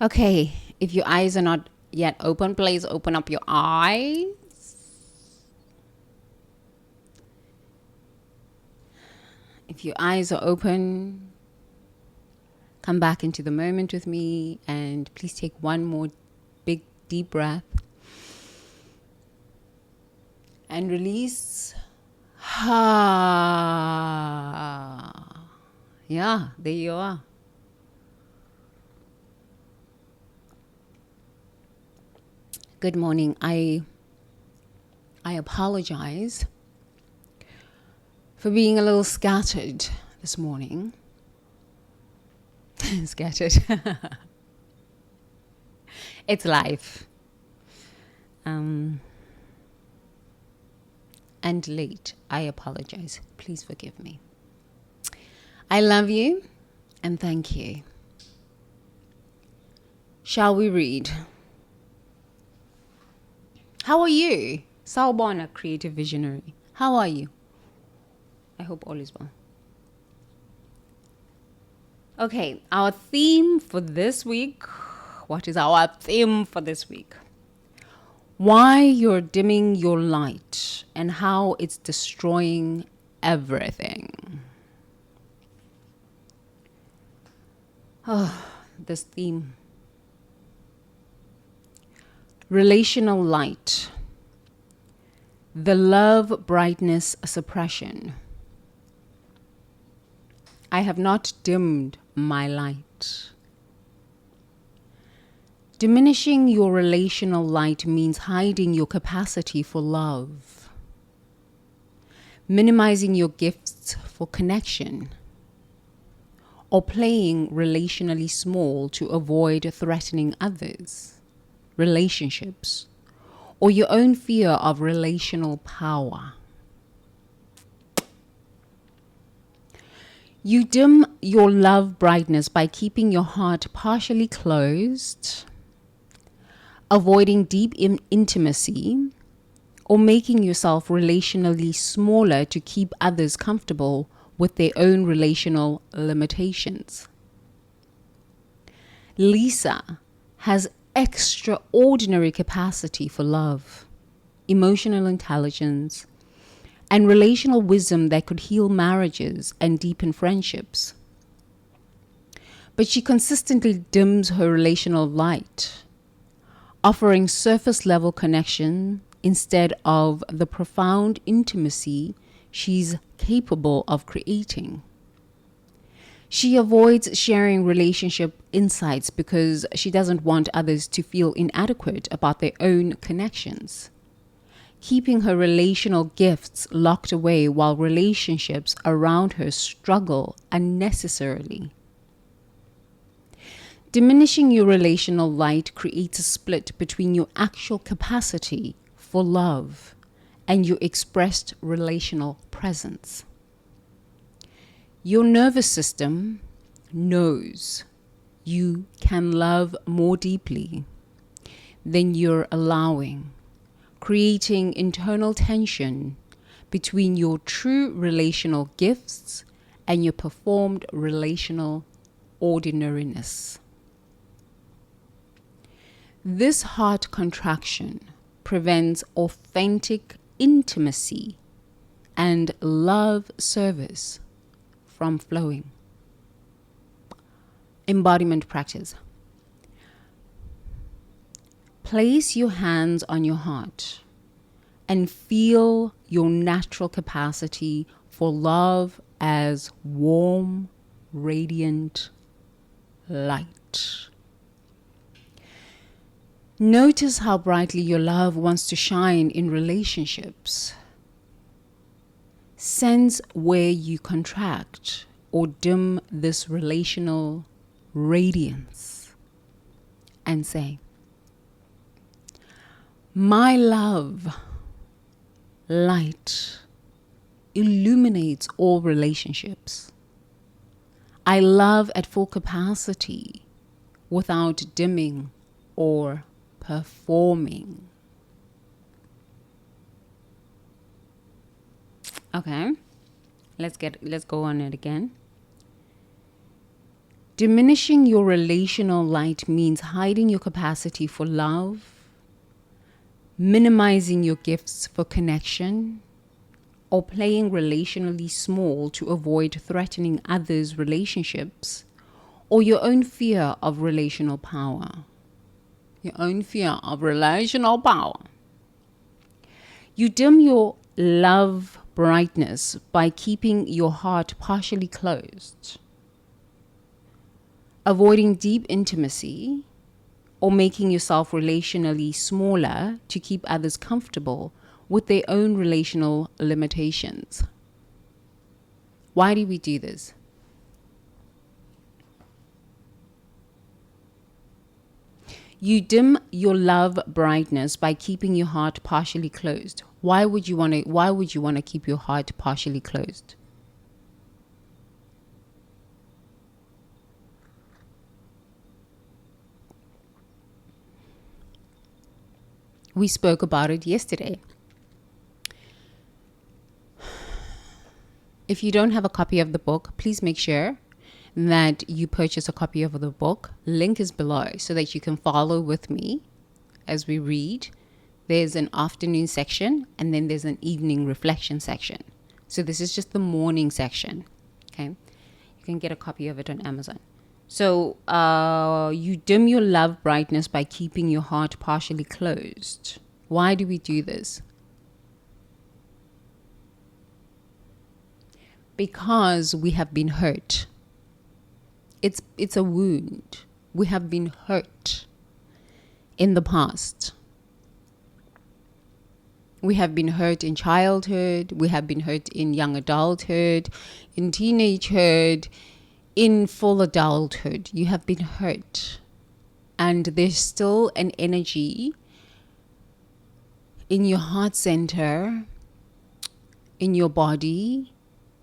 Okay, if your eyes are not yet open, please open up your eyes. If your eyes are open, come back into the moment with me and please take one more big deep breath and release. Yeah, there you are. Good morning. I apologize for being a little scattered this morning. Scattered. It's life. And late. I apologize. Please forgive me. I love you and thank you. Shall we read? How are you? Sawubona, creative visionary. How are you? I hope all is well. Okay, our theme for this week. What is our theme for this week? Why you're dimming your light and how it's destroying everything. Oh, this theme. Relational light. The love brightness suppression. I have not dimmed my light. Diminishing your relational light means hiding your capacity for love, minimizing your gifts for connection, or playing relationally small to avoid threatening others, relationships, or your own fear of relational power. You dim your love brightness by keeping your heart partially closed, avoiding deep intimacy, or making yourself relationally smaller to keep others comfortable with their own relational limitations. Lisa has extraordinary capacity for love, emotional intelligence, and relational wisdom that could heal marriages and deepen friendships. But she consistently dims her relational light, offering surface level connection instead of the profound intimacy she's capable of creating. She avoids sharing relationship insights because she doesn't want others to feel inadequate about their own connections, keeping her relational gifts locked away while relationships around her struggle unnecessarily. Diminishing your relational light creates a split between your actual capacity for love and your expressed relational presence. Your nervous system knows you can love more deeply than you're allowing, creating internal tension between your true relational gifts and your performed relational ordinariness. This heart contraction prevents authentic intimacy and love service from flowing. Embodiment practice. Place your hands on your heart and feel your natural capacity for love as warm, radiant light. Notice how brightly your love wants to shine in relationships. Sense where you contract or dim this relational radiance and say, my love light illuminates all relationships. I love at full capacity without dimming or performing. Okay, let's go on it again. Diminishing your relational light means hiding your capacity for love, minimizing your gifts for connection, or playing relationally small to avoid threatening others' relationships, or your own fear of relational power. Your own fear of relational power. You dim your love brightness by keeping your heart partially closed, avoiding deep intimacy, or making yourself relationally smaller to keep others comfortable with their own relational limitations. Why do we do this? You dim your love brightness by keeping your heart partially closed. Why would you want to keep your heart partially closed? We spoke about it yesterday. If you don't have a copy of the book, please make sure that you purchase a copy of the book. Link is below so that you can follow with me as we read. There's an afternoon section and then there's an evening reflection section. So this is just the morning section. Okay. You can get a copy of it on Amazon. So you dim your love brightness by keeping your heart partially closed. Why do we do this? Because we have been hurt. It's a wound. We have been hurt in the past. We have been hurt in childhood. We have been hurt in young adulthood, in teenagehood, in full adulthood. You have been hurt. And there's still an energy in your heart center, in your body,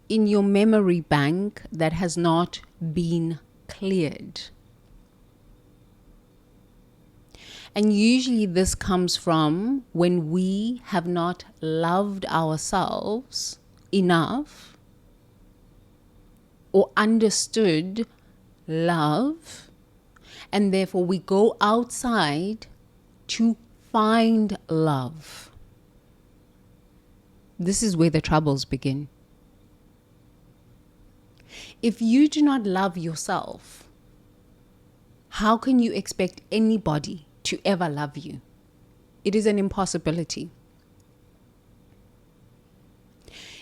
in your memory bank that has not been cleared. And usually this comes from when we have not loved ourselves enough or understood love, and therefore we go outside to find love. This is where the troubles begin. If you do not love yourself, how can you expect anybody to ever love you? It is an impossibility.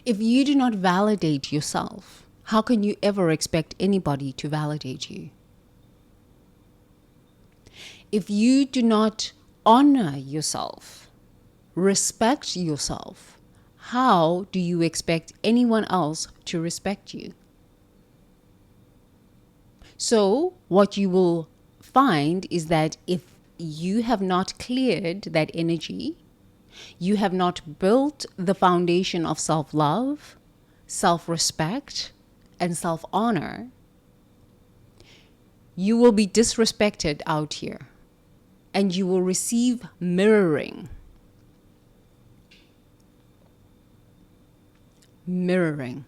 If you do not validate yourself, how can you ever expect anybody to validate you? If you do not honor yourself, respect yourself, how do you expect anyone else to respect you? So what you will find is that if you have not cleared that energy, you have not built the foundation of self-love, self-respect, and self-honor, you will be disrespected out here and you will receive mirroring. Mirroring.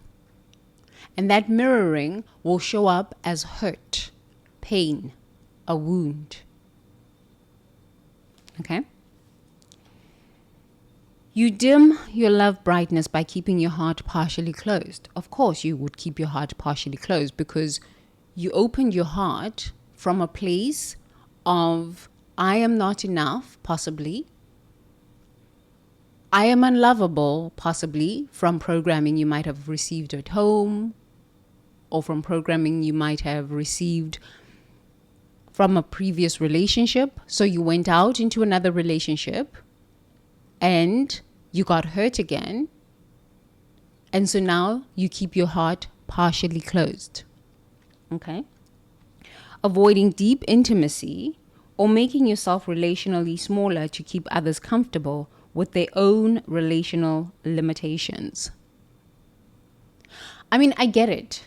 And that mirroring will show up as hurt, pain, a wound. Okay? You dim your love brightness by keeping your heart partially closed. Of course, you would keep your heart partially closed because you opened your heart from a place of, I am not enough, possibly. I am unlovable, possibly, from programming you might have received at home, or from programming you might have received from a previous relationship. So you went out into another relationship and you got hurt again. And so now you keep your heart partially closed. Okay? Avoiding deep intimacy or making yourself relationally smaller to keep others comfortable with their own relational limitations. I mean, I get it.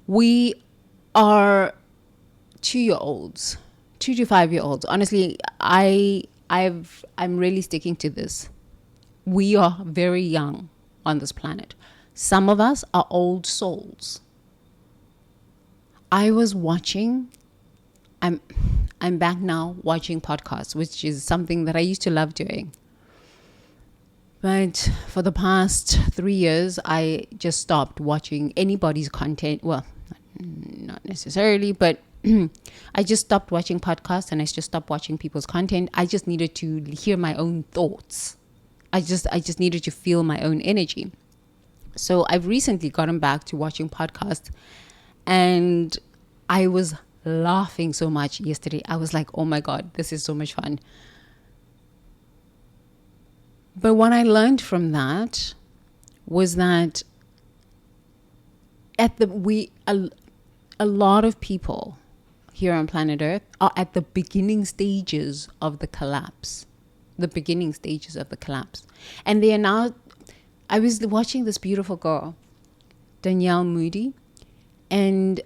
We are 2-year-olds, 2 to 5-year-olds. Honestly, I'm really sticking to this. We are very young on this planet. Some of us are old souls. I was watching, I'm back now watching podcasts, which is something that I used to love doing. But for the past 3 years, I just stopped watching anybody's content. Well, not necessarily, but I just stopped watching podcasts and I just stopped watching people's content. I just needed to hear my own thoughts. I just needed to feel my own energy. So I've recently gotten back to watching podcasts, and I was laughing so much yesterday. I was like, oh my God, this is so much fun. But what I learned from that was that a lot of people here on planet Earth are at the beginning stages of the collapse. And they are now, I was watching this beautiful girl, Danielle Moody, and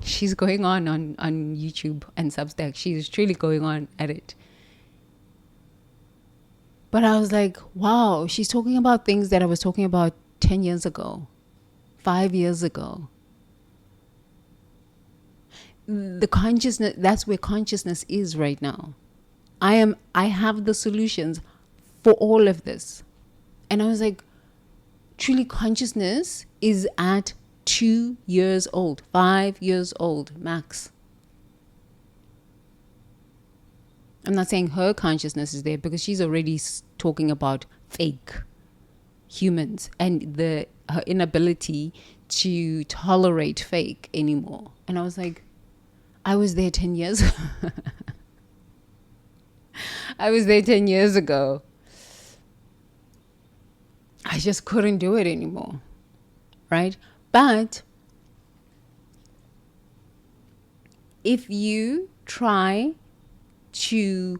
she's going on YouTube and Substack. She's truly going on at it. But I was like, wow, she's talking about things that I was talking about 10 years ago, 5 years ago. The consciousness, that's where consciousness is right now. I have the solutions for all of this. And I was like, truly consciousness is at 2 years old, 5 years old, max. I'm not saying her consciousness is there, because she's already talking about fake humans and her inability to tolerate fake anymore. And I was like, I was there 10 years. I was there 10 years ago. I just couldn't do it anymore. Right? But if you try to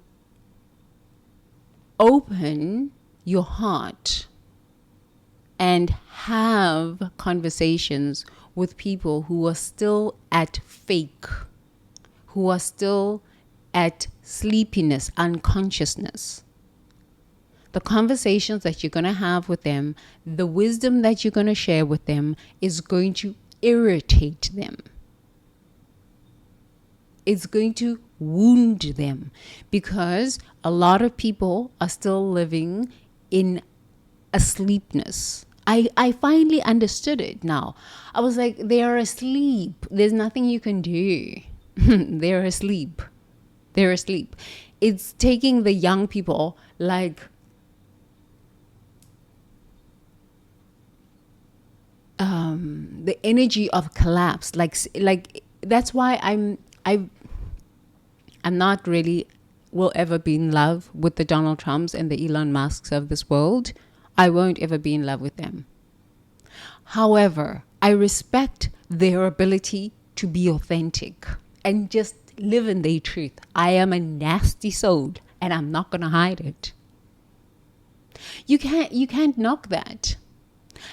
open your heart and have conversations with people who are still at fake, who are still at sleepiness, unconsciousness, the conversations that you're going to have with them, the wisdom that you're going to share with them is going to irritate them. It's going to wound them, because a lot of people are still living in asleepness. I finally understood it now. I was like, they are asleep. There's nothing you can do. They're asleep. They're asleep. It's taking the young people like the energy of collapse. Like that's why I'm not really will ever be in love with the Donald Trumps and the Elon Musks of this world. I won't ever be in love with them. However, I respect their ability to be authentic and just live in their truth. I am a nasty soul and I'm not going to hide it. You can't knock that.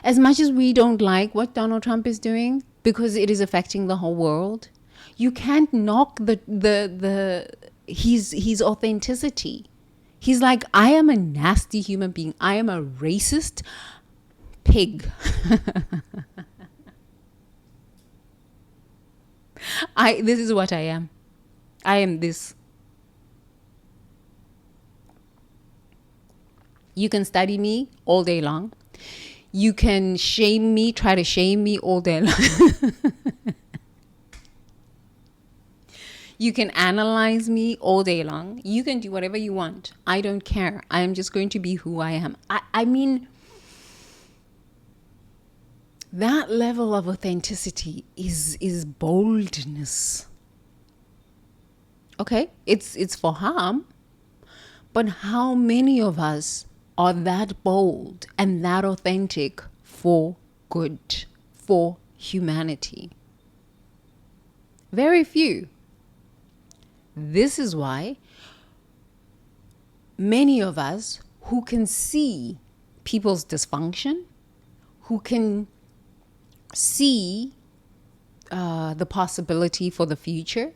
As much as we don't like what Donald Trump is doing because it is affecting the whole world, you can't knock his authenticity. He's like, I am a nasty human being. I am a racist pig. This is what I am. I am this. You can study me all day long. You can shame me, try to shame me all day long. You can analyze me all day long. You can do whatever you want. I don't care. I am just going to be who I am. I mean, that level of authenticity is boldness. Okay, it's for harm. But how many of us are that bold and that authentic for good, for humanity? Very few. This is why many of us who can see people's dysfunction, who can see the possibility for the future,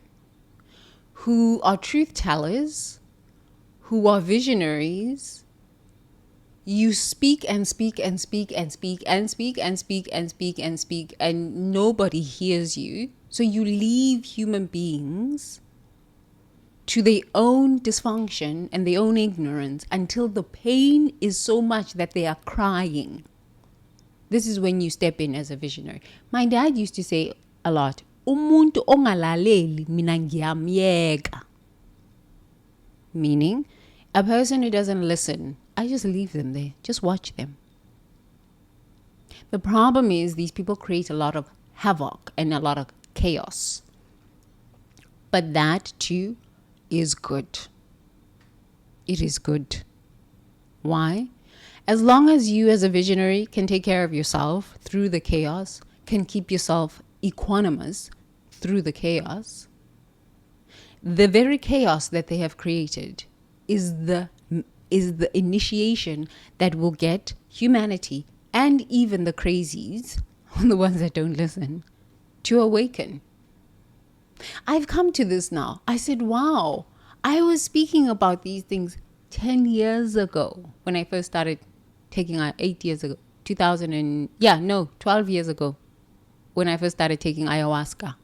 who are truth tellers, who are visionaries, You speak and speak and speak and speak and speak and speak and speak and speak, and nobody hears you. So you leave human beings to their own dysfunction and their own ignorance until the pain is so much that they are crying. This is when you step in as a visionary. My dad used to say a lot, umuntu ongalaleli mina ngiyamyeka. Meaning, a person who doesn't listen, I just leave them there. Just watch them. The problem is these people create a lot of havoc and a lot of chaos. But that too is good. It is good. Why? As long as you as a visionary can take care of yourself through the chaos, can keep yourself equanimous through the chaos, the very chaos that they have created is the initiation that will get humanity and even the crazies, the ones that don't listen, to awaken. I've come to this now. I said, wow, I was speaking about these things 10 years ago when I first started taking 8 years ago, 12 years ago when I first started taking ayahuasca.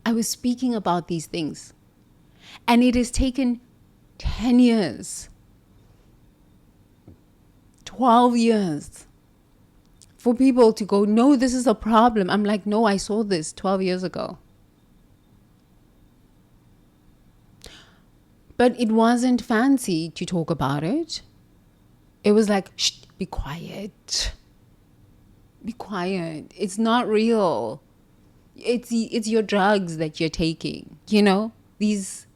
I was speaking about these things. And it has taken 10 years, 12 years for people to go, no, this is a problem. I'm like, no, I saw this 12 years ago. But it wasn't fancy to talk about it. It was like, shh, be quiet. Be quiet. It's not real. It's your drugs that you're taking. You know, these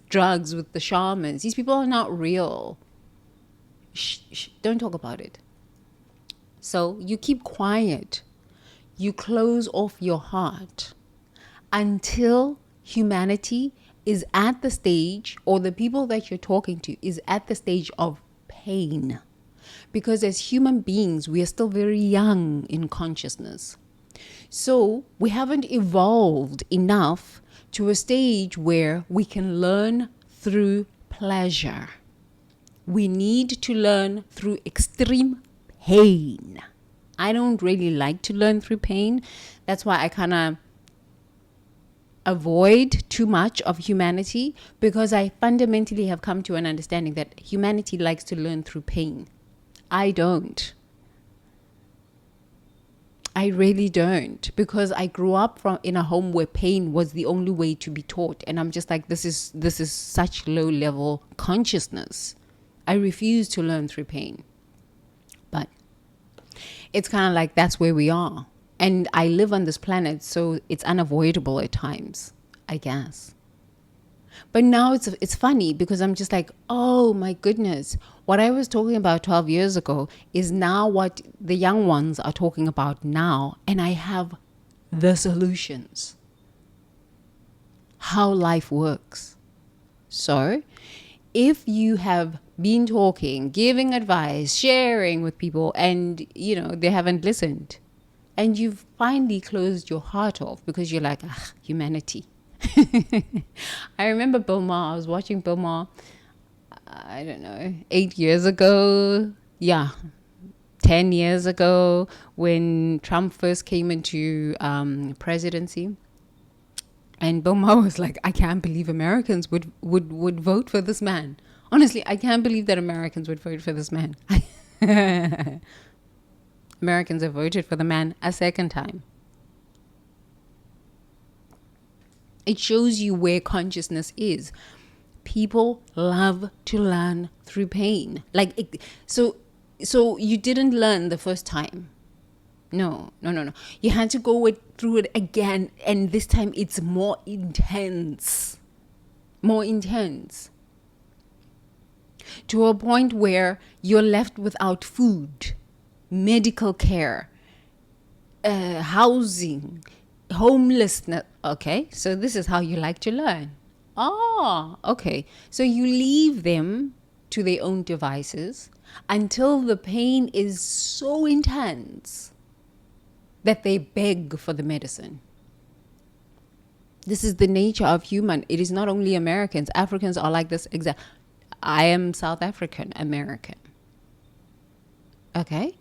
drugs with the shamans. These people are not real. Shh, shh, don't talk about it. So you keep quiet. You close off your heart until humanity is at the stage, or the people that you're talking to is at the stage of pain. Because as human beings, we are still very young in consciousness. So we haven't evolved enough to a stage where we can learn through pleasure. We need to learn through extreme pain. I don't really like to learn through pain. That's why I kind of avoid too much of humanity, because I fundamentally have come to an understanding that humanity likes to learn through pain. I don't. I really don't, because I grew up in a home where pain was the only way to be taught, and I'm just like, this is such low level consciousness. I refuse to learn through pain. But it's kind of like that's where we are. And I live on this planet, so it's unavoidable at times, I guess. But now it's funny because I'm just like, oh my goodness, what I was talking about 12 years ago is now what the young ones are talking about now. And I have the solutions. How life works. So if you have been talking, giving advice, sharing with people, and they haven't listened, and you've finally closed your heart off because you're like, humanity. I remember Bill Maher. I was watching Bill Maher, I don't know, 8 years ago. Yeah, 10 years ago when Trump first came into presidency. And Bill Maher was like, I can't believe Americans would vote for this man. Honestly, I can't believe that Americans would vote for this man. Americans have voted for the man a second time. It shows you where consciousness is. People love to learn through pain. So you didn't learn the first time. No. You had to go through it again, and this time it's more intense. More intense. To a point where you're left without food, medical care, housing, homelessness. Okay, so this is how you like to learn. Okay. So you leave them to their own devices until the pain is so intense that they beg for the medicine. This is the nature of human. It is not only Americans. Africans are like this. I am South African American. Okay.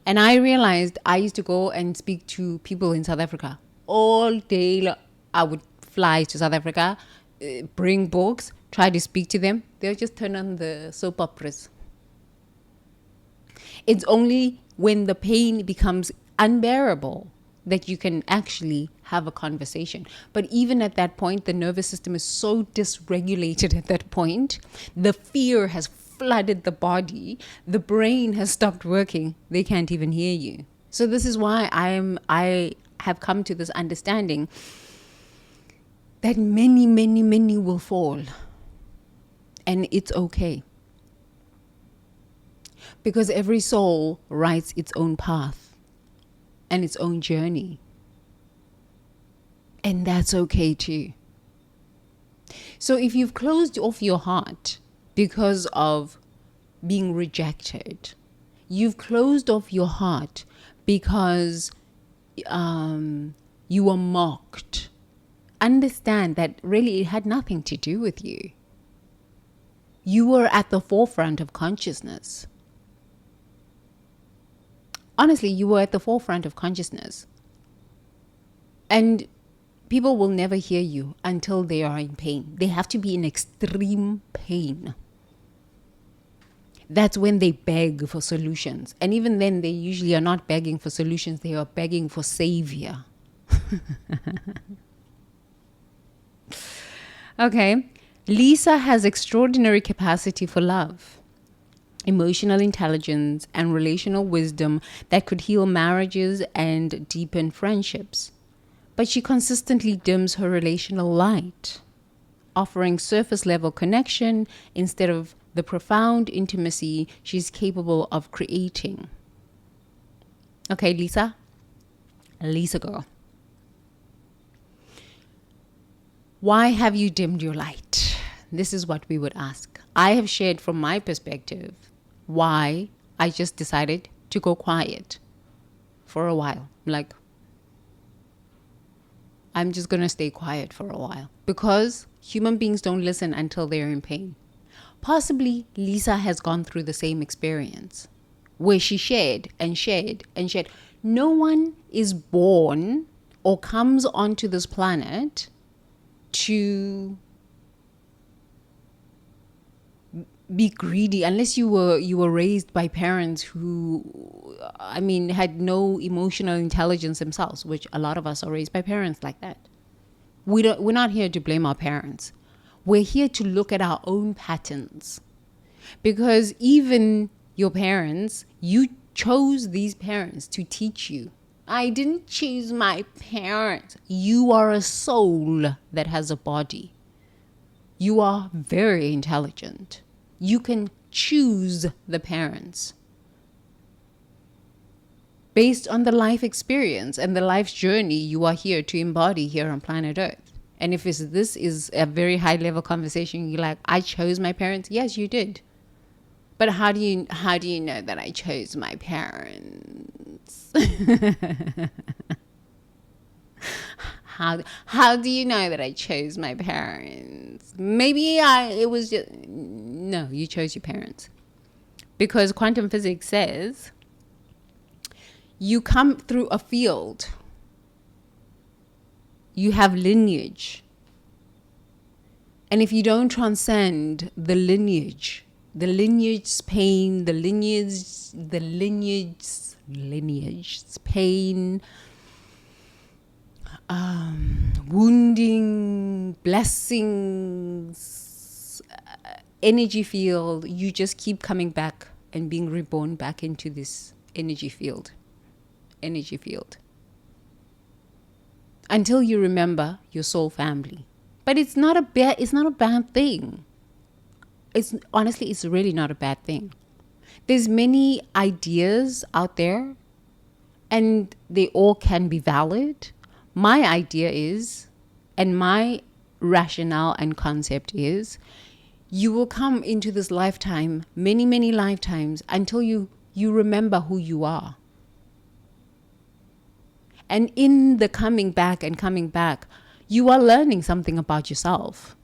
And I realized I used to go and speak to people in South Africa all day. I would fly to South Africa, bring books, try to speak to them. They'll just turn on the soap operas. It's only when the pain becomes unbearable that you can actually have a conversation. But even at that point, the nervous system is so dysregulated at that point. The fear has flooded the body. The brain has stopped working. They can't even hear you. So this is why I have come to this understanding that many, many, many will fall. And it's okay. Because every soul writes its own path and its own journey. And that's okay too. So if you've closed off your heart because of being rejected, you've closed off your heart because you were mocked, understand that really it had nothing to do with you. You were at the forefront of consciousness. Honestly, you were at the forefront of consciousness. And people will never hear you until they are in pain. They have to be in extreme pain. That's when they beg for solutions. And even then, they usually are not begging for solutions. They are begging for savior. Okay. Lisa has extraordinary capacity for love, emotional intelligence, and relational wisdom that could heal marriages and deepen friendships. But she consistently dims her relational light, offering surface level connection instead of the profound intimacy she's capable of creating. Okay, Lisa girl. Why have you dimmed your light? This is what we would ask. I have shared from my perspective why I just decided to go quiet for a while. Like, I'm just going to stay quiet for a while because human beings don't listen until they're in pain. Possibly Lisa has gone through the same experience where she shared and shared and shared. No one is born or comes onto this planet to be greedy unless you were raised by parents who, had no emotional intelligence themselves, which a lot of us are raised by parents like that. We're not here to blame our parents. We're here to look at our own patterns, because even your parents, you chose these parents to teach you. I didn't choose my parents. You are a soul that has a body. You are very intelligent. You can choose the parents based on the life experience and the life's journey you are here to embody here on planet Earth. And if this is a very high level conversation, you're like, I chose my parents. Yes, you did. But how do you know that I chose my parents? How do you know that I chose my parents? Maybe it was just, no, you chose your parents. Because quantum physics says you come through a field. You have lineage. And if you don't transcend the lineage's pain, the lineage's pain, wounding, blessings, energy field, you just keep coming back and being reborn back into this energy field until you remember your soul family. But it's not a bad thing. It's really not a bad thing. There's many ideas out there and they all can be valid. My idea is, and my rationale and concept is, you will come into this lifetime, many, many lifetimes, until you remember who you are. And in the coming back, you are learning something about yourself.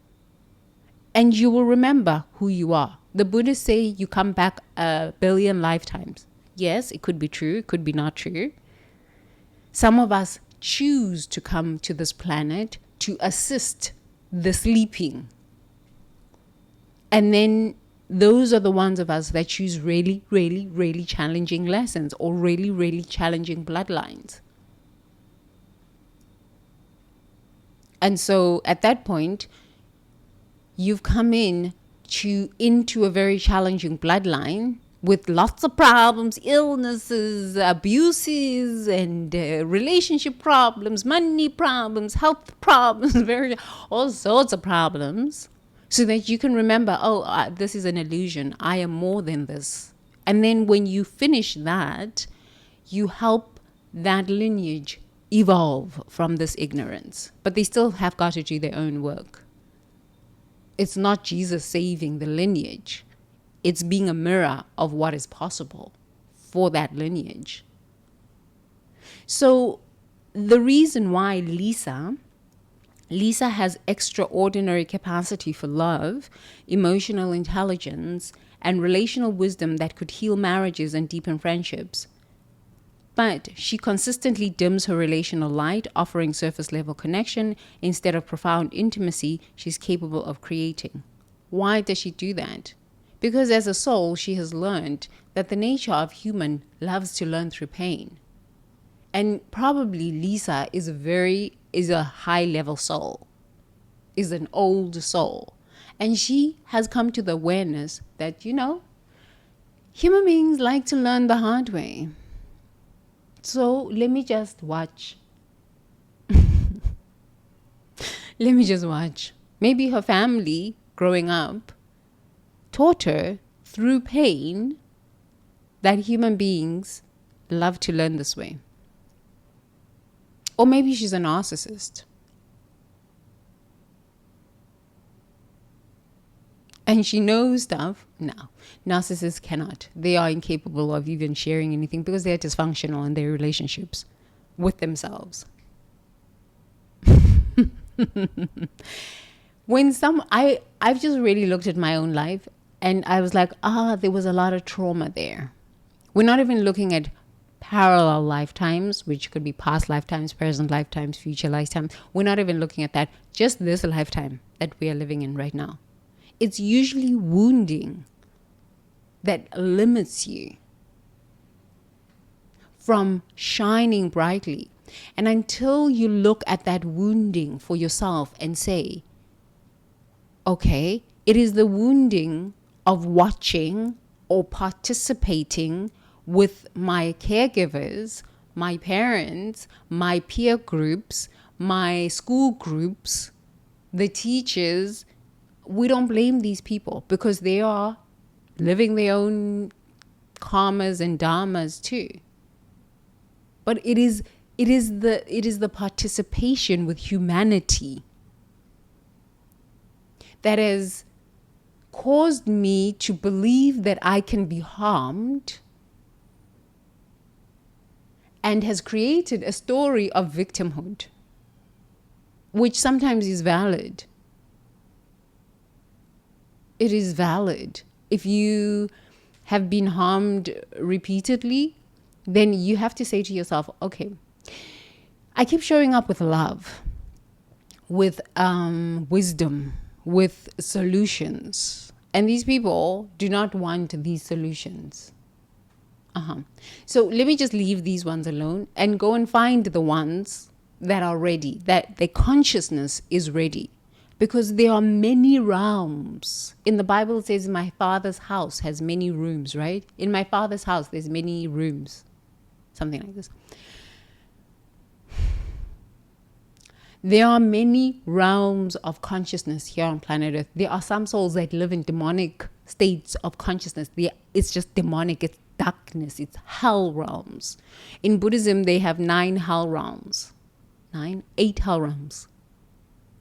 And you will remember who you are. The Buddhists say you come back 1 billion lifetimes. Yes, it could be true, it could be not true. Some of us choose to come to this planet to assist the sleeping. And then those are the ones of us that choose really, really, really challenging lessons or really, really challenging bloodlines. And so at that point, you've come into a very challenging bloodline with lots of problems, illnesses, abuses, and relationship problems, money problems, health problems, all sorts of problems, so that you can remember, this is an illusion. I am more than this. And then when you finish that, you help that lineage evolve from this ignorance. But they still have got to do their own work. It's not Jesus saving the lineage. It's being a mirror of what is possible for that lineage. So the reason why Lisa has extraordinary capacity for love, emotional intelligence, and relational wisdom that could heal marriages and deepen friendships. But she consistently dims her relational light, offering surface level connection instead of profound intimacy she's capable of creating. Why does she do that? Because as a soul, she has learned that the nature of human loves to learn through pain. And probably Lisa is a high level soul, is an old soul. And she has come to the awareness that, human beings like to learn the hard way. So let me just watch. Maybe her family growing up taught her through pain that human beings love to learn this way. Or maybe she's a narcissist. And she knows stuff. No, narcissists cannot. They are incapable of even sharing anything because they are dysfunctional in their relationships with themselves. I've just really looked at my own life and I was like, there was a lot of trauma there. We're not even looking at parallel lifetimes, which could be past lifetimes, present lifetimes, future lifetimes. We're not even looking at that. Just this lifetime that we are living in right now. It's usually wounding that limits you from shining brightly. And until you look at that wounding for yourself and say, okay, it is the wounding of watching or participating with my caregivers, my parents, my peer groups, my school groups, the teachers. We don't blame these people because they are living their own karmas and dharmas too. But it is the participation with humanity that has caused me to believe that I can be harmed and has created a story of victimhood, which sometimes is valid. It is valid. If you have been harmed repeatedly, then you have to say to yourself, okay, I keep showing up with love, with wisdom, with solutions. And these people do not want these solutions. So let me just leave these ones alone and go and find the ones that are ready, that the consciousness is ready. Because there are many realms. In the Bible, it says, my Father's house has many rooms, right? In my Father's house, there's many rooms. Something like this. There are many realms of consciousness here on planet Earth. There are some souls that live in demonic states of consciousness. It's just demonic. It's darkness. It's hell realms. In Buddhism, they have 9 hell realms. 8 hell realms.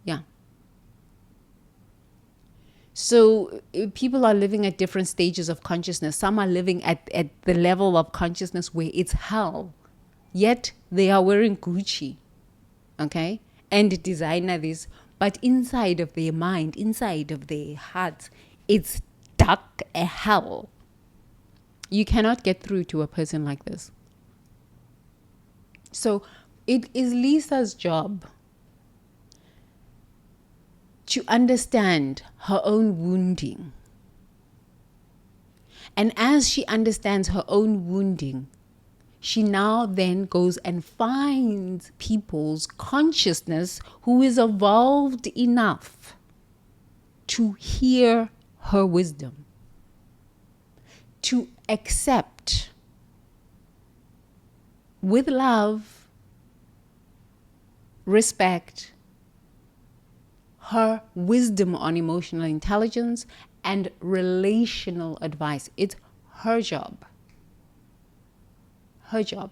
Yeah. So people are living at different stages of consciousness. Some are living at the level of consciousness where it's hell. Yet they are wearing Gucci. Okay? And designer this. But inside of their mind, inside of their hearts, it's dark as hell. You cannot get through to a person like this. So it is Lisa's job to understand her own wounding. And as she understands her own wounding, she now then goes and finds people's consciousness who is evolved enough to hear her wisdom, to accept with love, respect, her wisdom on emotional intelligence and relational advice. It's her job. Her job.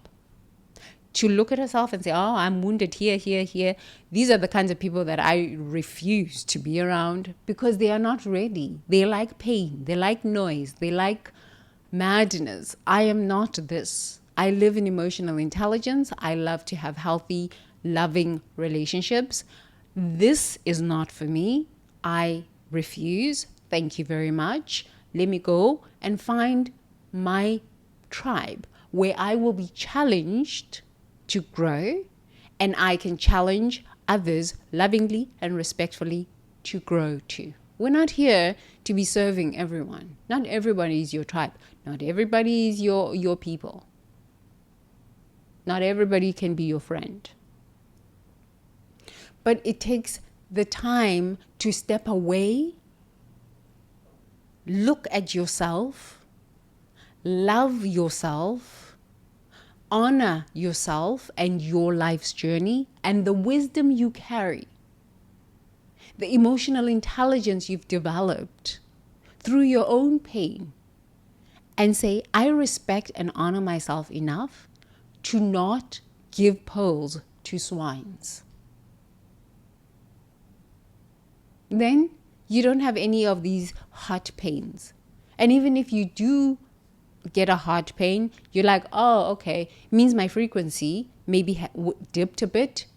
To look at herself and say, oh, I'm wounded here, here, here. These are the kinds of people that I refuse to be around because they are not ready. They like pain. They like noise. They like madness. I am not this. I live in emotional intelligence. I love to have healthy, loving relationships. This is not for me. I refuse. Thank you very much. Let me go and find my tribe where I will be challenged to grow and I can challenge others lovingly and respectfully to grow too. We're not here to be serving everyone. Not everybody is your tribe. Not everybody is your people. Not everybody can be your friend. But it takes the time to step away, look at yourself, love yourself, honor yourself and your life's journey and the wisdom you carry, the emotional intelligence you've developed through your own pain, and say, I respect and honor myself enough to not give pearls to swines. Then you don't have any of these heart pains. And even if you do get a heart pain, you're like, oh, okay, means my frequency maybe dipped a bit.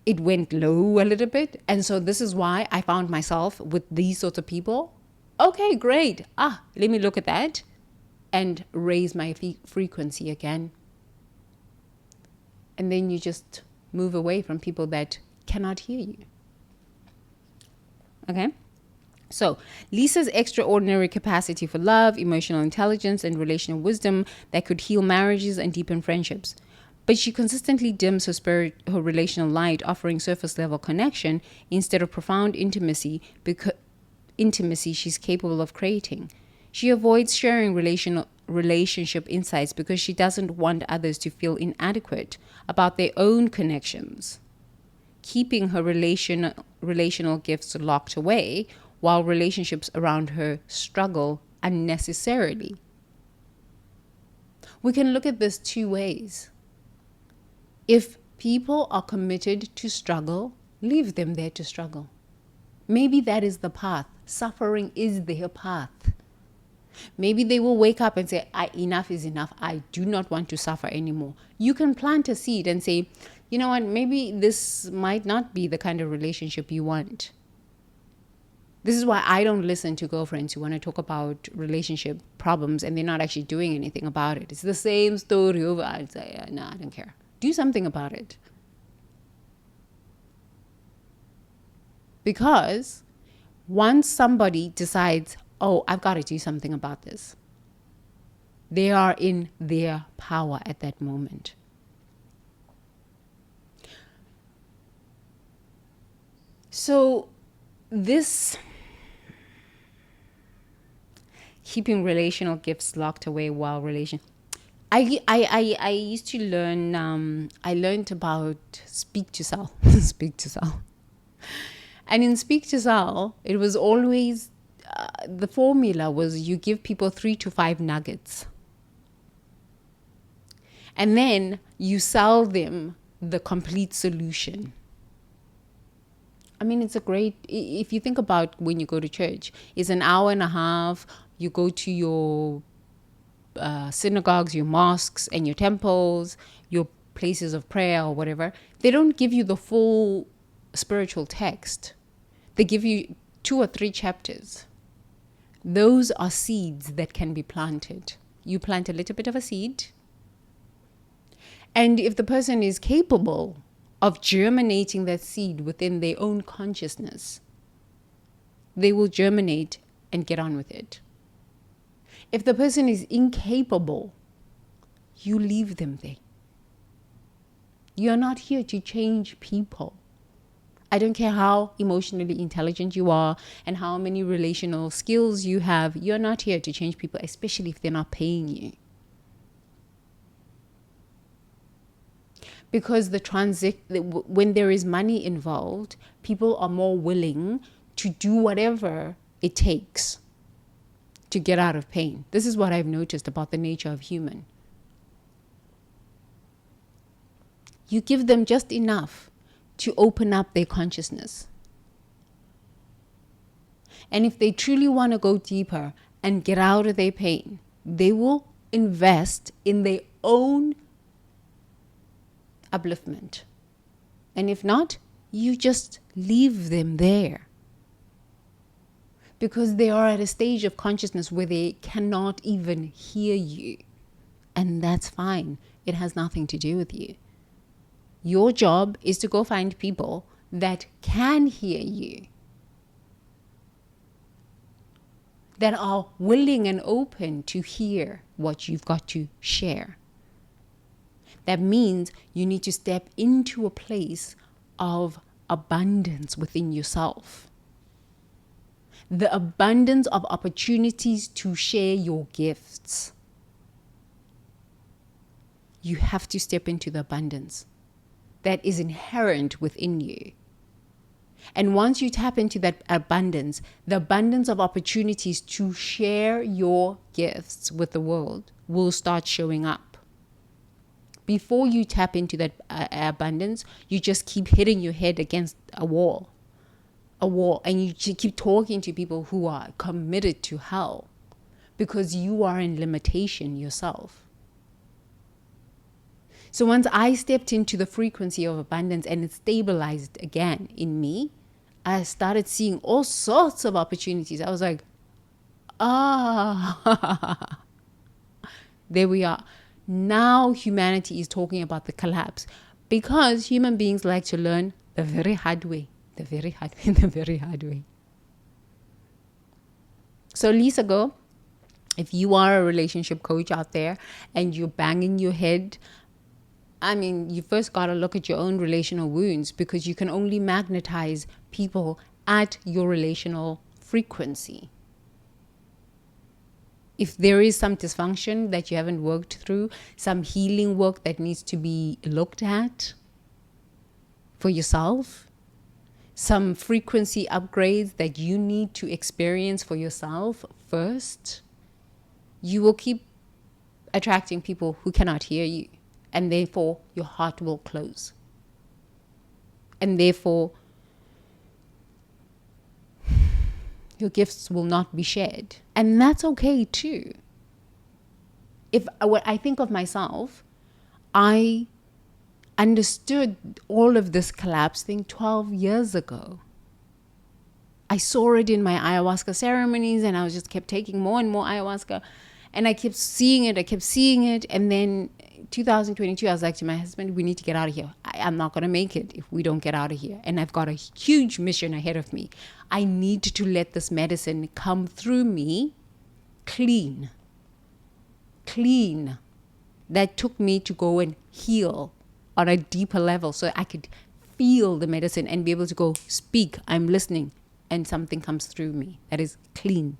It went low a little bit. And so this is why I found myself with these sorts of people. Okay, great. Let me look at that and raise my frequency again. And then you just move away from people that cannot hear you. Okay? So, Lisa's extraordinary capacity for love, emotional intelligence, and relational wisdom that could heal marriages and deepen friendships. But she consistently dims her relational light, offering surface-level connection instead of profound intimacy she's capable of creating. She avoids sharing relationship insights because she doesn't want others to feel inadequate about their own connections, keeping her relational gifts locked away while relationships around her struggle unnecessarily. We can look at this two ways. If people are committed to struggle, leave them there to struggle. Maybe that is the path. Suffering is their path. Maybe they will wake up and say, enough is enough. I do not want to suffer anymore. You can plant a seed and say, you know what, maybe this might not be the kind of relationship you want. This is why I don't listen to girlfriends who want to talk about relationship problems and they're not actually doing anything about it. It's the same story over. I'd say, no, I don't care. Do something about it. Because once somebody decides, oh, I've got to do something about this, they are in their power at that moment. So this keeping relational gifts locked away while I used to learn, I learned about speak to sell. Speak to sell. And in speak to sell, it was always, the formula was you give people 3 to 5 nuggets. And then you sell them the complete solution. I mean, it's a great, if you think about when you go to church, it's an hour and a half. You go to your synagogues, your mosques, and your temples, your places of prayer or whatever. They don't give you the full spiritual text. They give you 2 or 3 chapters. Those are seeds that can be planted. You plant a little bit of a seed, and if the person is capable of germinating that seed within their own consciousness, they will germinate and get on with it. If the person is incapable, you leave them there. You're not here to change people. I don't care how emotionally intelligent you are and how many relational skills you have. You're not here to change people, especially if they're not paying you. Because when there is money involved, people are more willing to do whatever it takes to get out of pain. This is what I've noticed about the nature of human. You give them just enough to open up their consciousness. And if they truly want to go deeper and get out of their pain, they will invest in their own upliftment. And if not, you just leave them there. Because they are at a stage of consciousness where they cannot even hear you. And that's fine. It has nothing to do with you. Your job is to go find people that can hear you, that are willing and open to hear what you've got to share. That means you need to step into a place of abundance within yourself. The abundance of opportunities to share your gifts. You have to step into the abundance that is inherent within you. And once you tap into that abundance, the abundance of opportunities to share your gifts with the world will start showing up. Before you tap into that abundance, you just keep hitting your head against a wall, and you keep talking to people who are committed to hell because you are in limitation yourself. So once I stepped into the frequency of abundance and it stabilized again in me, I started seeing all sorts of opportunities. I was like, there we are. Now humanity is talking about the collapse because human beings like to learn the very hard way. So Lisa, go. If you are a relationship coach out there and you're banging your head, you first got to look at your own relational wounds, because you can only magnetize people at your relational frequency. If there is some dysfunction that you haven't worked through, some healing work that needs to be looked at for yourself, some frequency upgrades that you need to experience for yourself first, you will keep attracting people who cannot hear you. And therefore, your heart will close. And therefore, your gifts will not be shared. And that's okay too. When I think of myself, I understood all of this collapse thing 12 years ago. I saw it in my ayahuasca ceremonies, and I just kept taking more and more ayahuasca. And I kept seeing it. And then 2022, I was like to my husband, we need to get out of here. I'm not going to make it if we don't get out of here. And I've got a huge mission ahead of me. I need to let this medicine come through me clean. That took me to go and heal on a deeper level so I could feel the medicine and be able to go speak. I'm listening, and something comes through me that is clean.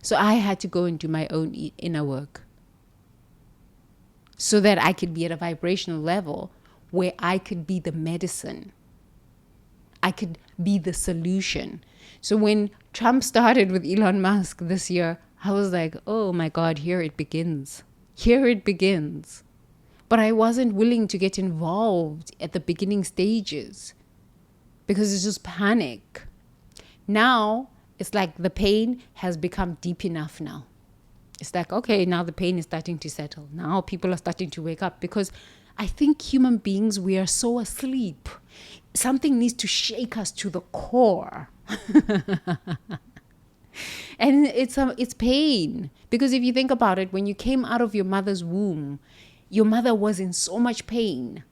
So I had to go and do my own inner work so that I could be at a vibrational level where I could be the medicine. I could be the solution. So when Trump started with Elon Musk this year, I was like, oh my God, here it begins. But I wasn't willing to get involved at the beginning stages because it's just panic. Now, it's like the pain has become deep enough now. It's like, okay, now the pain is starting to settle. Now people are starting to wake up, because I think human beings, we are so asleep something needs to shake us to the core. And it's pain. Because if you think about it, when you came out of your mother's womb, your mother was in so much pain,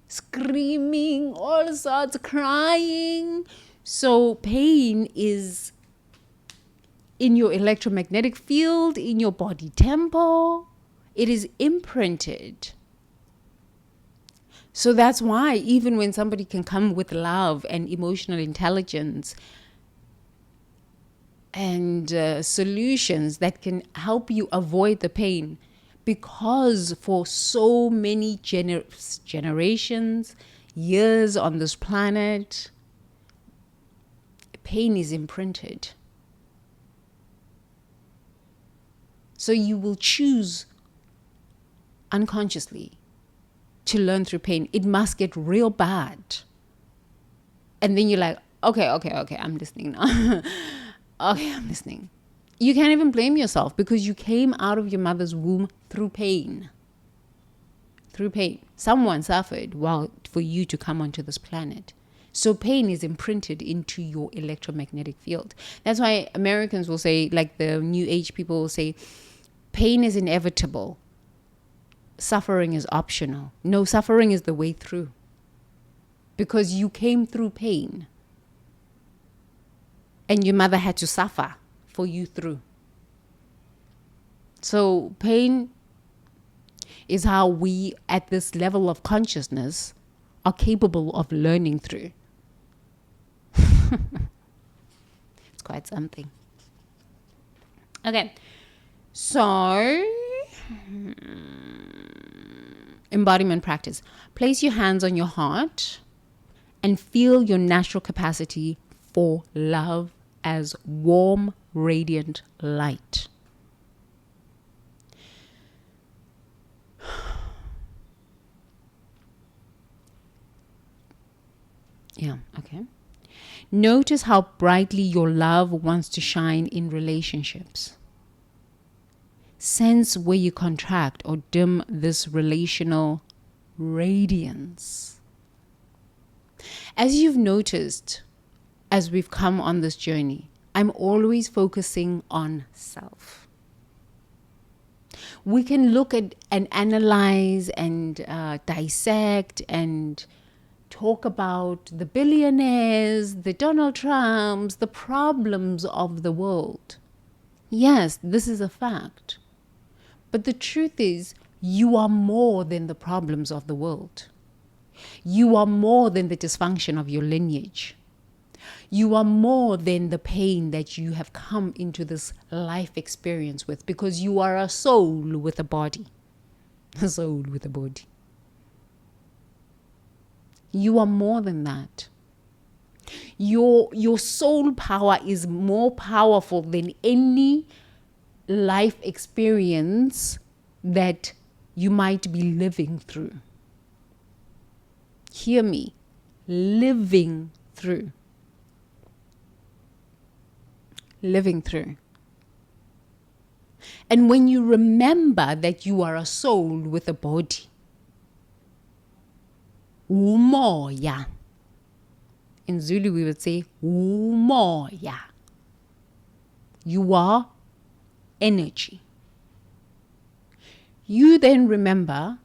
screaming, all sorts, crying. So pain is in your electromagnetic field, in your body tempo. It is imprinted. So that's why even when somebody can come with love and emotional intelligence and solutions that can help you avoid the pain, because for so many generations, years on this planet, pain is imprinted. So you will choose unconsciously to learn through pain. It must get real bad. And then you're like, okay, I'm listening now. Okay, I'm listening. You can't even blame yourself because you came out of your mother's womb through pain. Through pain. Someone suffered for you to come onto this planet. So pain is imprinted into your electromagnetic field. That's why Americans will say, like the New Age people will say, pain is inevitable. Suffering is optional. No, suffering is the way through. Because you came through pain. And your mother had to suffer for you through. So pain is how we, at this level of consciousness, are capable of learning through. It's quite something. Okay. So, embodiment practice. Place your hands on your heart and feel your natural capacity for love as warm, radiant light. Yeah, okay. Notice how brightly your love wants to shine in relationships. Sense where you contract or dim this relational radiance. As you've noticed, as we've come on this journey, I'm always focusing on self. We can look at and analyze and dissect and talk about the billionaires, the Donald Trumps, the problems of the world. Yes, this is a fact. But the truth is, you are more than the problems of the world. You are more than the dysfunction of your lineage. You are more than the pain that you have come into this life experience with, because you are a soul with a body. A soul with a body. You are more than that. Your soul power is more powerful than any life experience that you might be living through. Hear me. Living through. Living through. And when you remember that you are a soul with a body, umoya. In Zulu we would say umoya. You are energy. You then remember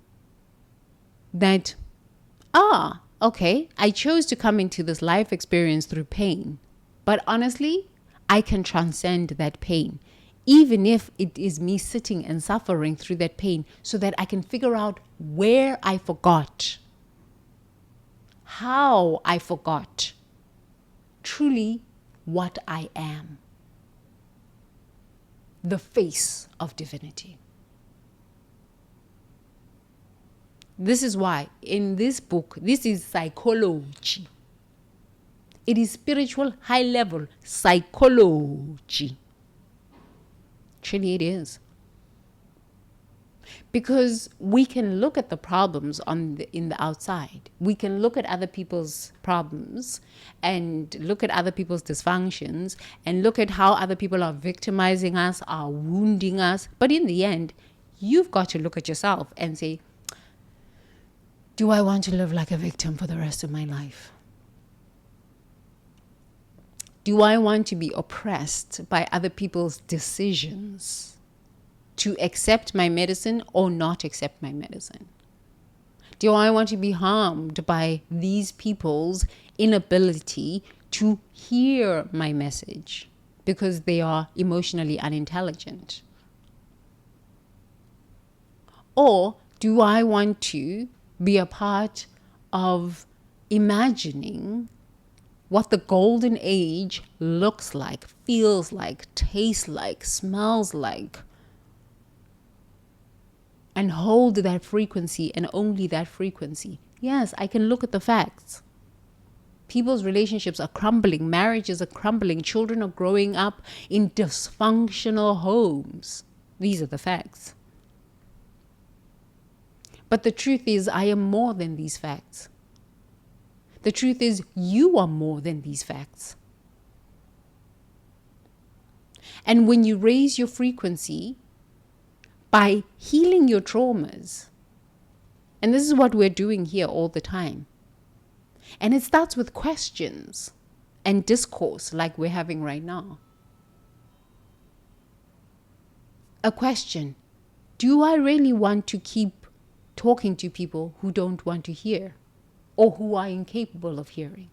that, okay, I chose to come into this life experience through pain. But honestly, I can transcend that pain, even if it is me sitting and suffering through that pain, so that I can figure out where I forgot, how I forgot truly what I am, the face of divinity. This is why in this book, this is psychology. It is spiritual, high-level psychology. Truly it is. Because we can look at the problems in the outside. We can look at other people's problems and look at other people's dysfunctions and look at how other people are victimizing us, are wounding us. But in the end, you've got to look at yourself and say, do I want to live like a victim for the rest of my life? Do I want to be oppressed by other people's decisions to accept my medicine or not accept my medicine? Do I want to be harmed by these people's inability to hear my message because they are emotionally unintelligent? Or do I want to be a part of imagining what the golden age looks like, feels like, tastes like, smells like, and hold that frequency and only that frequency? Yes, I can look at the facts. People's relationships are crumbling, marriages are crumbling, children are growing up in dysfunctional homes. These are the facts. But the truth is, I am more than these facts. The truth is, you are more than these facts. And when you raise your frequency by healing your traumas, and this is what we're doing here all the time, and it starts with questions and discourse like we're having right now. A question: do I really want to keep talking to people who don't want to hear or who are incapable of hearing?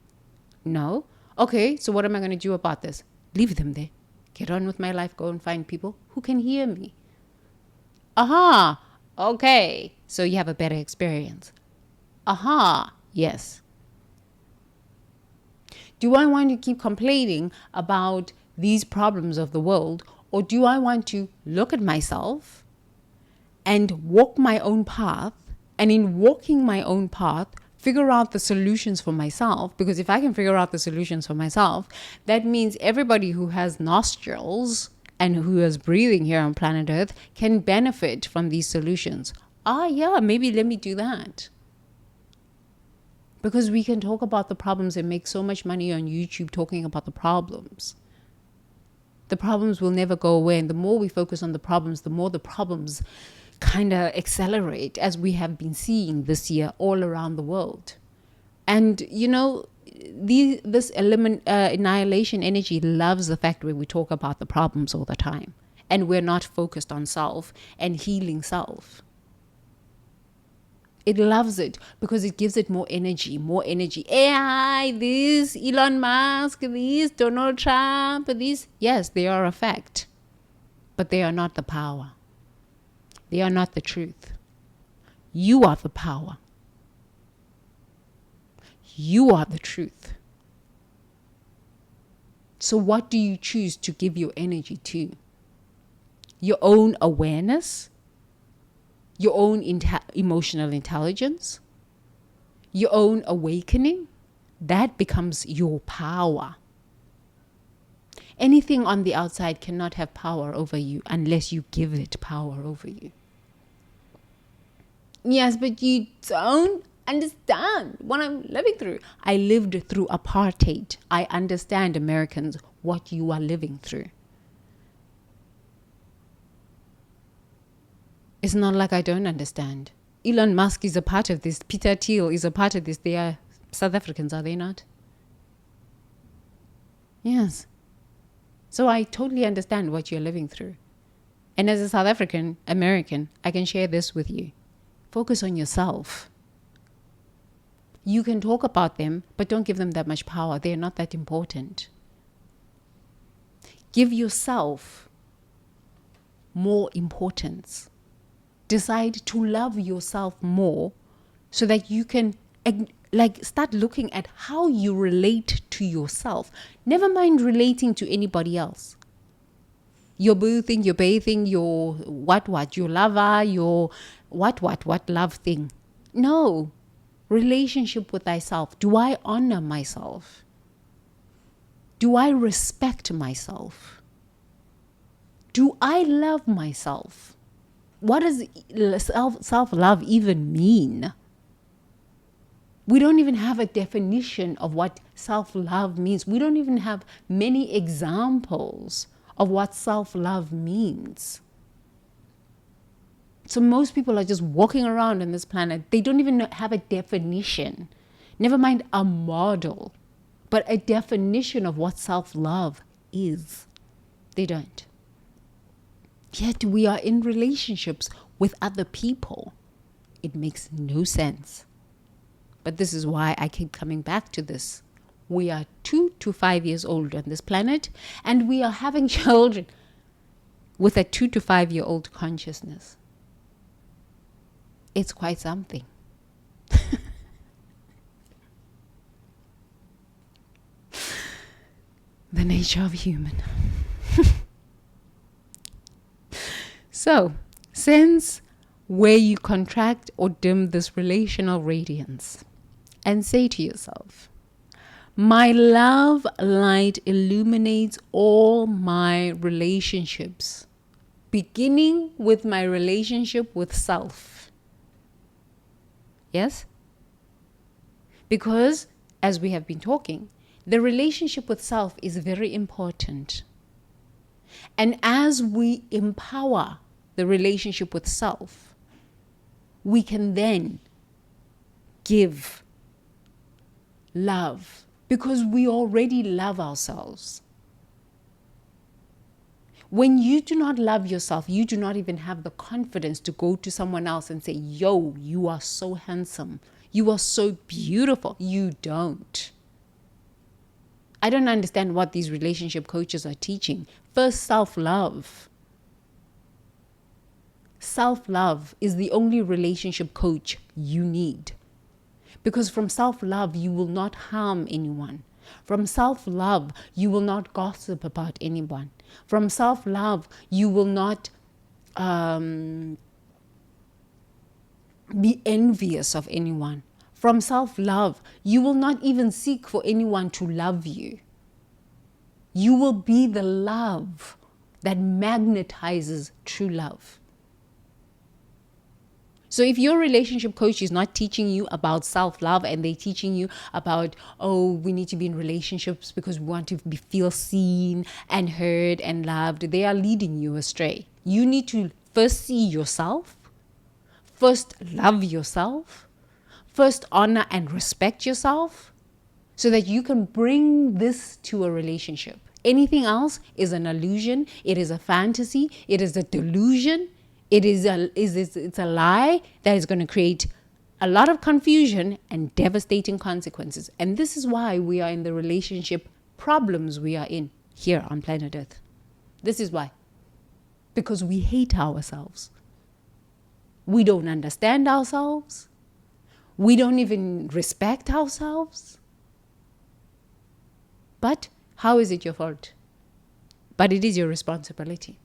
No? Okay, so what am I going to do about this? Leave them there. Get on with my life. Go and find people who can hear me. Aha, okay, so you have a better experience. Aha, yes. Do I want to keep complaining about these problems of the world, or do I want to look at myself and walk my own path, and in walking my own path, figure out the solutions for myself? Because if I can figure out the solutions for myself, that means everybody who has nostrils and who is breathing here on planet Earth can benefit from these solutions. Yeah, maybe let me do that. Because we can talk about the problems and make so much money on YouTube talking about the problems. The problems will never go away. And the more we focus on the problems, the more the problems kind of accelerate, as we have been seeing this year all around the world. And, you know, this annihilation energy loves the fact that we talk about the problems all the time. And we're not focused on self and healing self. It loves it because it gives it more energy, more energy. AI, this Elon Musk, this Donald Trump, these, yes, they are a fact, but they are not the power. They are not the truth. You are the power. You are the truth. So what do you choose to give your energy to? Your own awareness? Your own emotional intelligence? Your own awakening? That becomes your power. Anything on the outside cannot have power over you unless you give it power over you. Yes, but you don't understand what I'm living through. I lived through apartheid. I understand, Americans, what you are living through. It's not like I don't understand. Elon Musk is a part of this. Peter Thiel is a part of this. They are South Africans, are they not? Yes. So I totally understand what you're living through. And as a South African American, I can share this with you. Focus on yourself. You can talk about them, but don't give them that much power. They're not that important. Give yourself more importance. Decide to love yourself more so that you can start looking at how you relate to yourself. Never mind relating to anybody else. Your bathing, your what, your lover, your what love thing. No. Relationship with thyself. Do I honor myself? Do I respect myself? Do I love myself? What does self-love even mean? We don't even have a definition of what self-love means. We don't even have many examples of what self-love means. So most people are just walking around on this planet. They don't even have a definition. Never mind a model. but a definition of what self-love is. They don't. Yet we are in relationships with other people. It makes no sense. But this is why I keep coming back to this. We are 2 to 5 years old on this planet, and we are having children with a 2 to 5 year old consciousness. It's quite something. The nature of human. So, sense where you contract or dim this relational radiance and say to yourself, my love light illuminates all my relationships, beginning with my relationship with self. Yes? Because, as we have been talking, the relationship with self is very important. And as we empower the relationship with self, we can then give love because we already love ourselves. When you do not love yourself, you do not even have the confidence to go to someone else and say, yo, you are so handsome. You are so beautiful. You don't. I don't understand what these relationship coaches are teaching. First, self-love. Self-love is the only relationship coach you need. Because from self-love, you will not harm anyone. From self-love, you will not gossip about anyone. From self-love, you will not be envious of anyone. From self-love, you will not even seek for anyone to love you. You will be the love that magnetizes true love. So if your relationship coach is not teaching you about self-love and they're teaching you about, oh, we need to be in relationships because we want to feel seen and heard and loved, they are leading you astray. You need to first see yourself, first love yourself, first honor and respect yourself so that you can bring this to a relationship. Anything else is an illusion. It is a fantasy. It is a delusion. It's a lie that is going to create a lot of confusion and devastating consequences. And this is why we are in the relationship problems we are in here on planet Earth. This is why. Because we hate ourselves. We don't understand ourselves. We don't even respect ourselves. But how is it your fault? But it is your responsibility.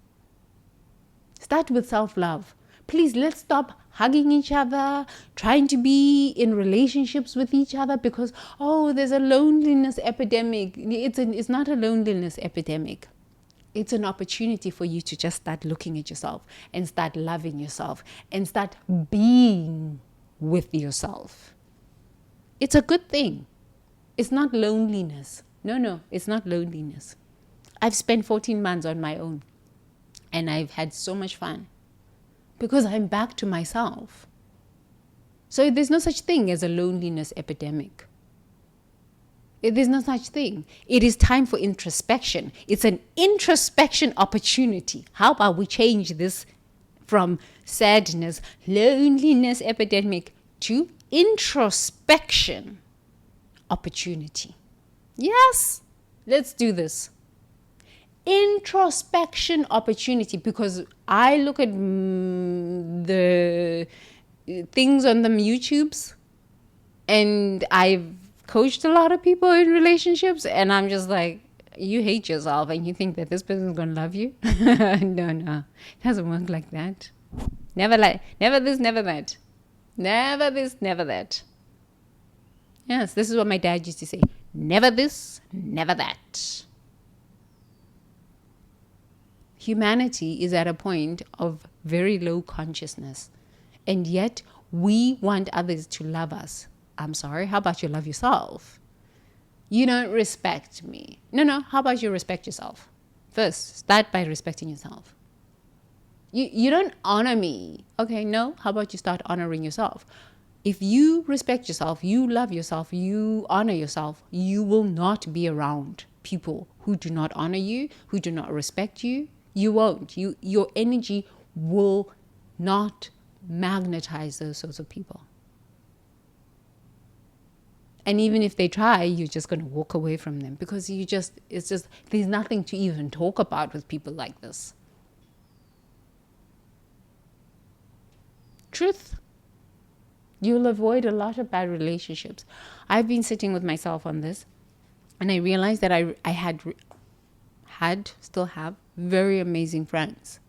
Start with self-love. Please, let's stop hugging each other, trying to be in relationships with each other because, oh, there's a loneliness epidemic. It's not a loneliness epidemic. It's an opportunity for you to just start looking at yourself and start loving yourself and start being with yourself. It's a good thing. It's not loneliness. No, it's not loneliness. I've spent 14 months on my own. And I've had so much fun because I'm back to myself. So there's no such thing as a loneliness epidemic. There's no such thing. It is time for introspection. It's an introspection opportunity. How about we change this from sadness, loneliness epidemic to introspection opportunity? Yes, let's do this. Introspection opportunity, because I look at the things on the YouTubes and I've coached a lot of people in relationships and I'm just like, you hate yourself and you think that this person's going to love you? No, it doesn't work like that. Never this, never that. Never this, never that. Yes, this is what my dad used to say. Never this, never that. Humanity is at a point of very low consciousness, and yet we want others to love us. I'm sorry, how about you love yourself? You don't respect me. No, how about you respect yourself? First, start by respecting yourself. You don't honor me. Okay, no, how about you start honoring yourself? If you respect yourself, you love yourself, you honor yourself, you will not be around people who do not honor you, who do not respect you. You won't. Your energy will not magnetize those sorts of people. And even if they try, you're just going to walk away from them because there's nothing to even talk about with people like this. Truth. You'll avoid a lot of bad relationships. I've been sitting with myself on this, and I realized that I still have very amazing friends.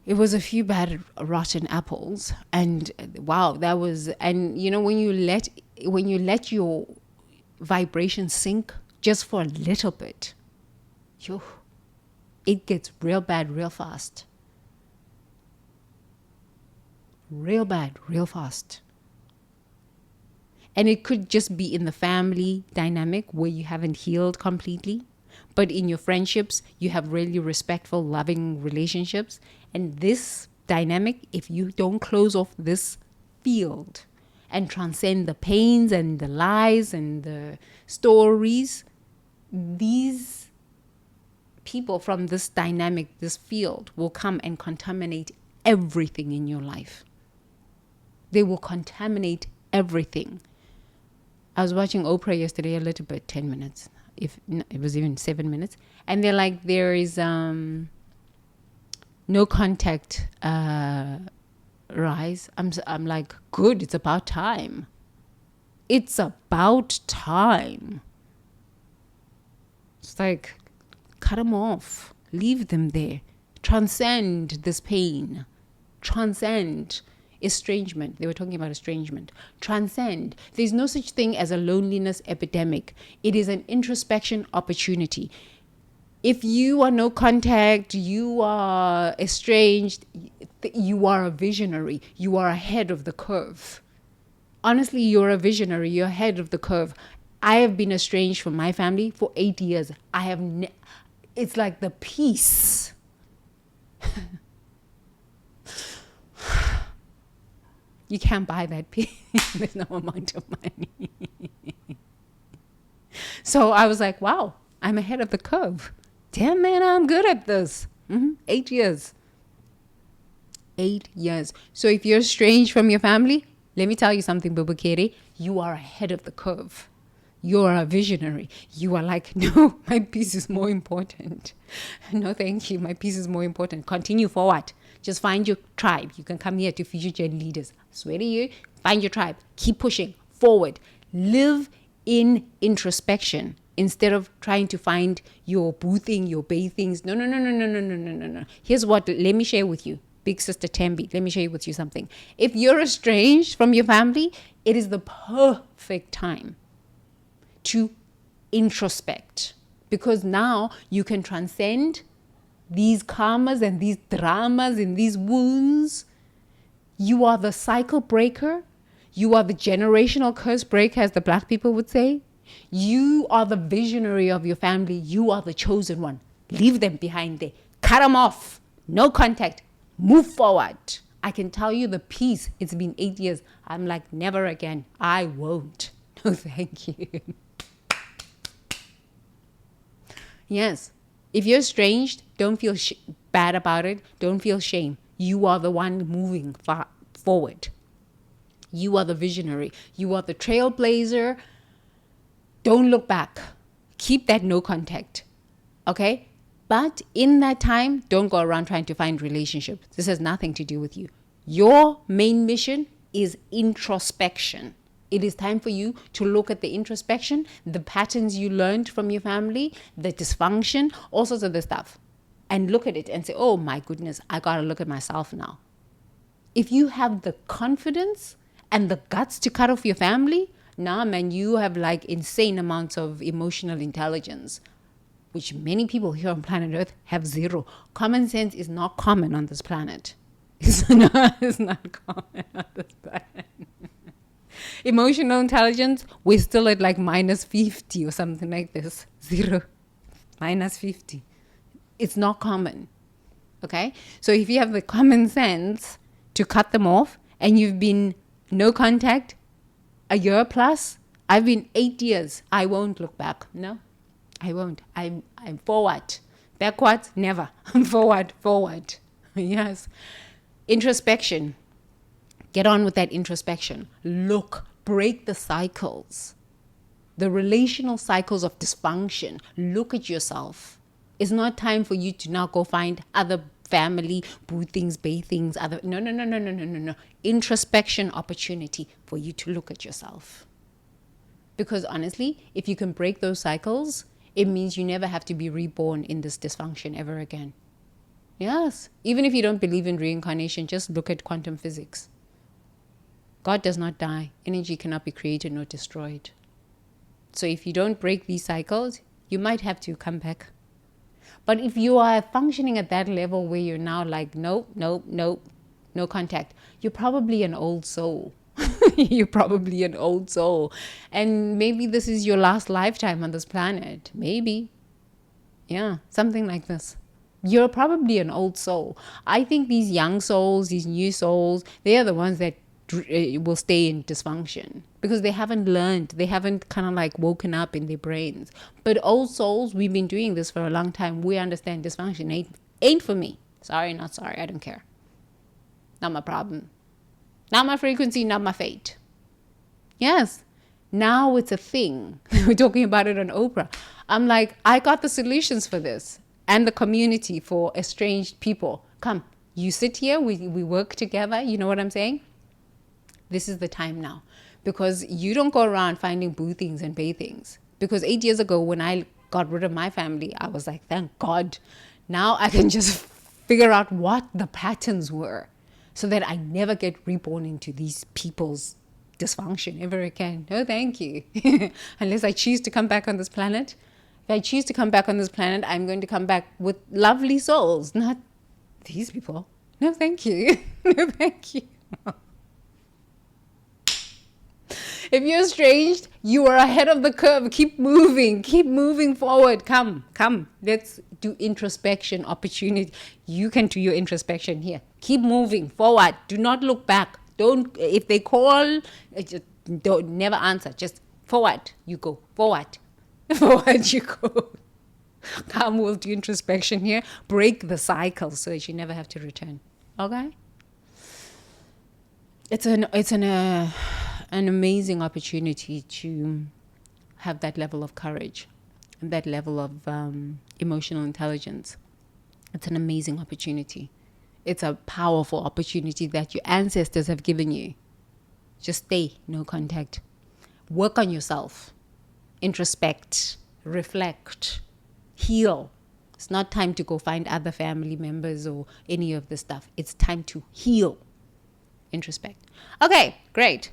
It was a few bad rotten apples, and wow, and you know, when you let your vibration sink just for a little bit, it gets real bad real fast. Real bad real fast. And it could just be in the family dynamic where you haven't healed completely. But in your friendships, you have really respectful, loving relationships. And this dynamic, if you don't close off this field and transcend the pains and the lies and the stories, these people from this dynamic, this field, will come and contaminate everything in your life. They will contaminate everything. I was watching Oprah yesterday a little bit, 10 minutes. If it was even 7 minutes. And they're like, there is no contact rise. I'm like, good, it's about time. It's about time. It's like, cut them off. Leave them there. Transcend this pain. Transcend estrangement. They were talking about estrangement. Transcend. There's no such thing as a loneliness epidemic. It is an introspection opportunity. If you are no contact, you are estranged, you are a visionary. You are ahead of the curve. Honestly, you're a visionary. You're ahead of the curve. I have been estranged from my family for 8 years. It's like the peace. You can't buy that peace. There's no amount of money. So I was like, wow, I'm ahead of the curve. Damn, man, I'm good at this. 8 years. 8 years. So if you're estranged from your family, let me tell you something, Bubakere. You are ahead of the curve. You are a visionary. You are like, no, my peace is more important. No, thank you. My peace is more important. Continue forward. Just find your tribe. You can come here to Future Gen Leaders. I swear to you, find your tribe. Keep pushing forward. Live in introspection instead of trying to find your boo thing, your bae things. No. Here's what, let me share with you. Big Sister Tembi, let me share with you something. If you're estranged from your family, it is the perfect time to introspect, because now you can transcend these karmas and these dramas and these wounds. You are the cycle breaker. You are the generational curse breaker, as the black people would say. You are the visionary of your family. You are the chosen one. Leave them behind there. Cut them off. No contact. Move forward. I can tell you the peace. It's been 8 years. I'm like, never again. I won't. No, thank you. Yes. If you're estranged, don't feel bad about it. Don't feel shame. You are the one moving forward. You are the visionary. You are the trailblazer. Don't look back. Keep that no contact. Okay? But in that time, don't go around trying to find relationships. This has nothing to do with you. Your main mission is introspection. It is time for you to look at the introspection, the patterns you learned from your family, the dysfunction, all sorts of the stuff. And look at it and say, oh my goodness, I got to look at myself now. If you have the confidence and the guts to cut off your family, nah, man, you have like insane amounts of emotional intelligence, which many people here on planet Earth have zero. Common sense is not common on this planet. It's not common on this planet. Emotional intelligence, we're still at like minus 50 or something like this. Zero. Minus 50. It's not common. Okay? So if you have the common sense to cut them off and you've been no contact a year plus. I've been 8 years. I won't look back. No, I won't. I'm forward. Backwards, never. Forward. Yes. Introspection. Get on with that introspection. Look, break the cycles, the relational cycles of dysfunction. Look at yourself. It's not time for you to now go find other family, boo things, bay things, other. No. Introspection opportunity for you to look at yourself. Because honestly, if you can break those cycles, it means you never have to be reborn in this dysfunction ever again. Yes. Even if you don't believe in reincarnation, just look at quantum physics. God does not die. Energy cannot be created nor destroyed. So if you don't break these cycles, you might have to come back. But if you are functioning at that level where you're now like, nope, no contact, you're probably an old soul. You're probably an old soul. And maybe this is your last lifetime on this planet. Maybe. Yeah, something like this. You're probably an old soul. I think these young souls, these new souls, they are the ones that will stay in dysfunction because they haven't learned, they haven't kind of like woken up in their brains. But old souls, we've been doing this for a long time. We understand dysfunction ain't for me. Sorry, not sorry. I don't care. Not my problem. Not my frequency, not my fate. Yes. Now it's a thing. We're talking about it on Oprah. I'm like, I got the solutions for this and the community for estranged people. Come, you sit here, we work together. You know what I'm saying? This is the time now, because you don't go around finding boo things and bay things. Because 8 years ago, when I got rid of my family, I was like, thank God. Now I can just figure out what the patterns were so that I never get reborn into these people's dysfunction ever again. No, thank you. Unless I choose to come back on this planet. If I choose to come back on this planet, I'm going to come back with lovely souls, not these people. No, thank you. No, thank you. If you're estranged, you are ahead of the curve. Keep moving forward. Come. Let's do introspection opportunity. You can do your introspection here. Keep moving forward. Do not look back. If they call, don't never answer. Just forward you go. Forward you go. Come, we'll do introspection here. Break the cycle so that you never have to return. Okay? It's an amazing opportunity to have that level of courage and that level of emotional intelligence. It's an amazing opportunity. It's a powerful opportunity that your ancestors have given you. Just stay, no contact. Work on yourself. Introspect, reflect, heal. It's not time to go find other family members or any of this stuff. It's time to heal. Introspect. Okay, great.